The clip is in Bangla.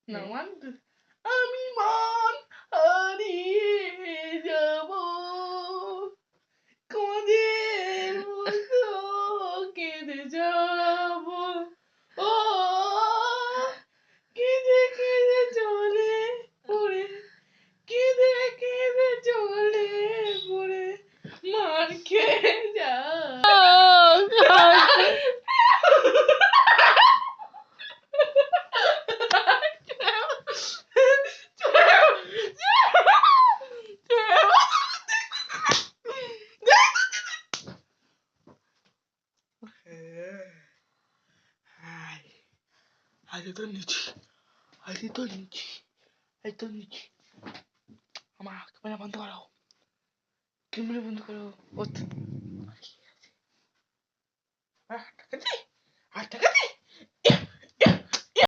না ওয়ান আমি মান হারিয়ে যাব কাঁধের মতো কেঁদে যাব ও কেঁদে কেঁদে চলে পড়ে কেঁদে কেঁদে চলে পড়ে মার খেয়ে যা আরে তো নিচি আমার ক্যামেরা বন্ধ করো আর টাকা দে